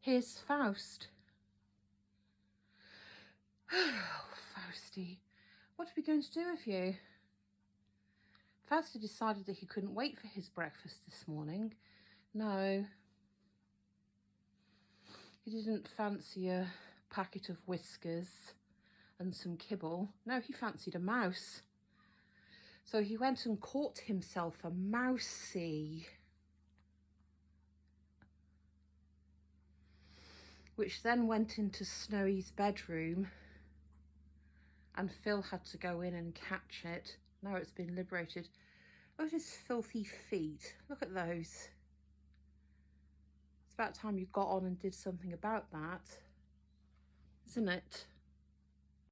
Here's Faust. Oh, Fausty, what are we going to do with you? Faust had decided that he couldn't wait for his breakfast this morning. No, he didn't fancy a packet of whiskers and some kibble. No, he fancied a mouse. So he went and caught himself a mousie, which then went into Snowy's bedroom, and Phil had to go in and catch it. Now it's been liberated. Look at his filthy feet. Look at those. It's about time you got on and did something about that, isn't it?